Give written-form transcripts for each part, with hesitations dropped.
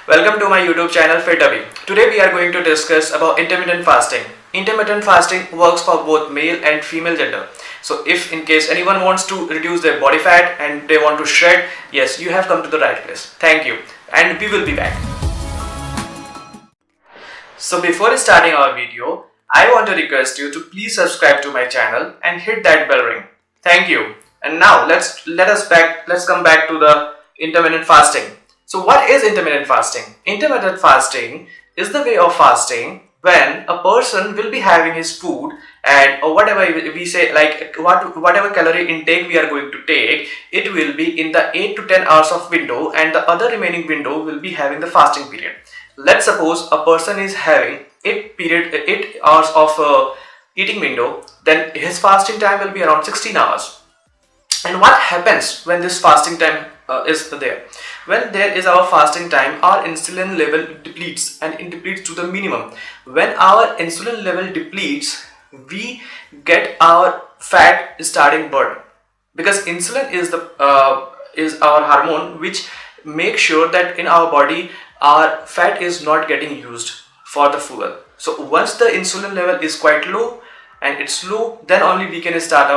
Welcome to my YouTube channel Abhi. Today we are going to discuss about intermittent fasting. Intermittent fasting works for both male and female gender. So if in case anyone wants to reduce their body fat and they want to shred, yes, you have come to the right place. Thank you, and we will be back. So before starting our video, I want to request you to please subscribe to my channel and hit that bell ring. Thank you. And now let's come back to the intermittent fasting. So what is intermittent fasting? Intermittent fasting is the way of fasting when a person will be having his food and or whatever we say, like whatever calorie intake we are going to take, it will be in the 8 to 10 hours of window, and the other remaining window will be having the fasting period. Let's suppose a person is having 8 hours of eating window, then his fasting time will be around 16 hours. And what happens when this fasting time is there? When there is our fasting time, our insulin level depletes, and it depletes to the minimum. When our insulin level depletes, we get our fat starting burning, because insulin is our hormone which makes sure that in our body our fat is not getting used for the fuel. So once the insulin level is quite low and it's low, then only we can start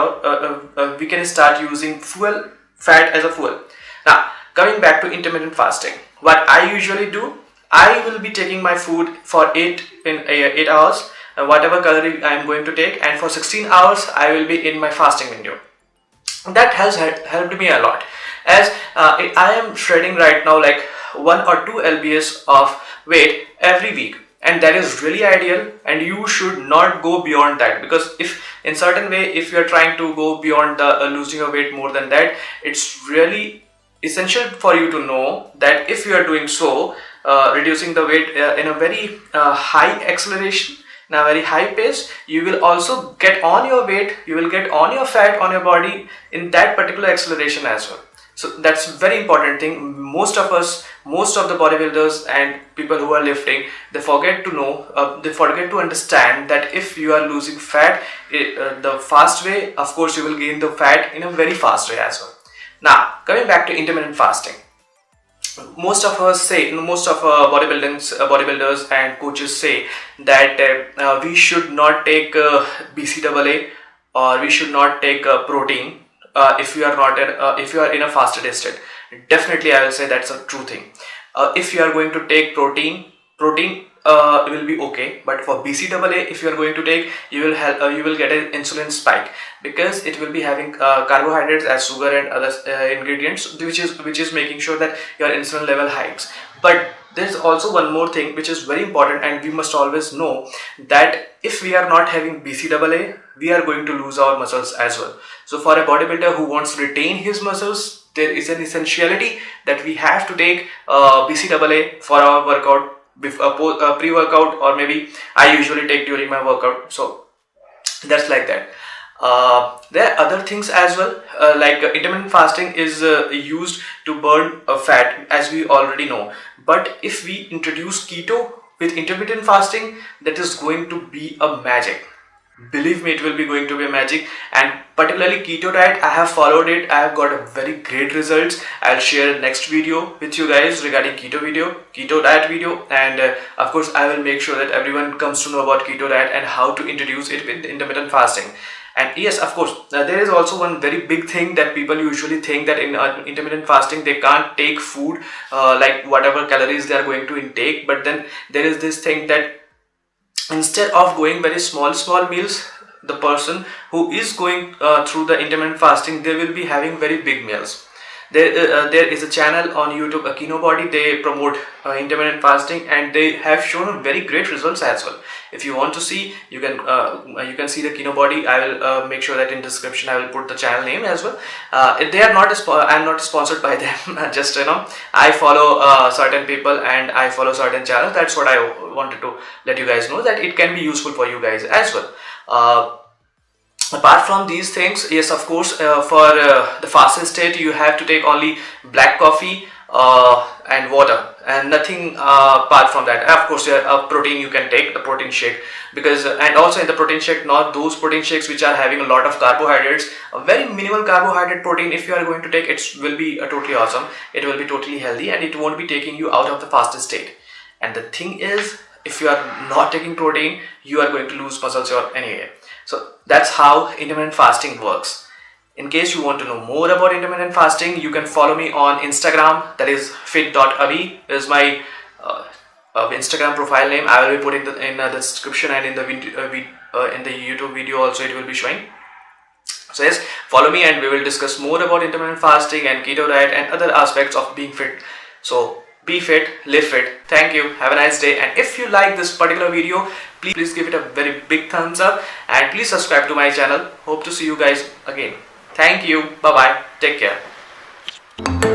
using fat as a fuel. Now coming back to intermittent fasting, what I usually do, I will be taking my food for 8 hours, whatever calorie I am going to take, and for 16 hours I will be in my fasting window. That has helped me a lot, as I am shredding right now like 1 or 2 lbs of weight every week, and that is really ideal, and you should not go beyond that, because if in certain way if you are trying to go beyond the losing your weight more than that, it's really essential for you to know that if you are doing so, reducing the weight in a very high acceleration, in a very high pace, you will also get on your weight, you will get on your fat on your body in that particular acceleration as well. So that's a very important thing. Most of the bodybuilders and people who are lifting, they forget to understand that if you are losing fat the fast way, of course you will gain the fat in a very fast way as well. Now coming back to intermittent fasting, most of bodybuilders and coaches say that we should not take BCAA, or we should not take protein if you are in a fasted state. Definitely I will say that's a true thing. If you are going to take protein will be okay, but for BCAA, if you are going to take, you will get an insulin spike, because it will be having carbohydrates as sugar and other ingredients, which is making sure that your insulin level hikes. But there's also one more thing which is very important, and we must always know that if we are not having BCAA, we are going to lose our muscles as well. So for a bodybuilder who wants to retain his muscles, there is an essentiality that we have to take BCAA for our workout, pre-workout, or maybe I usually take during my workout. So that's like that. There are other things as well, like intermittent fasting is used to burn fat, as we already know. But if we introduce keto with intermittent fasting, that is going to be a magic. Believe me, it will be going to be a magic. And particularly keto diet, I have followed it. I have got a very great results. I'll share next video with you guys regarding keto diet video, and of course I will make sure that everyone comes to know about keto diet and how to introduce it with intermittent fasting. And yes, of course, there is also one very big thing that people usually think, that in intermittent fasting they can't take food like whatever calories they are going to intake. But then there is this thing that instead of going very small meals, the person who is going through the intermittent fasting, they will be having very big meals. There is a channel on YouTube, Kino Body. They promote intermittent fasting, and they have shown very great results as well. If you want to see, you can see the Kino Body. I will make sure that in description I will put the channel name as well. They are not I'm not sponsored by them. Just I follow certain people and I follow certain channels. That's what I wanted to let you guys know, that it can be useful for you guys as well. Apart from these things, yes, of course, for the fasted state, you have to take only black coffee and water, and nothing apart from that. Of course, protein you can take the protein shake, because and also in the protein shake, not those protein shakes which are having a lot of carbohydrates. A very minimal carbohydrate protein, if you are going to take, it will be totally awesome. It will be totally healthy, and it won't be taking you out of the fasted state. And the thing is, if you are not taking protein, you are going to lose muscles anyway. So that's how intermittent fasting works. In case you want to know more about intermittent fasting, you can follow me on Instagram. That is fit.abhi is my Instagram profile name. I will be putting in the description, and in the YouTube video also it will be showing. So yes, follow me and we will discuss more about intermittent fasting and keto diet and other aspects of being fit. So be fit, live fit. Thank you. Have a nice day. And if you like this particular video, please give it a very big thumbs up, and please subscribe to my channel. Hope to see you guys again. Thank you. Bye bye. Take care.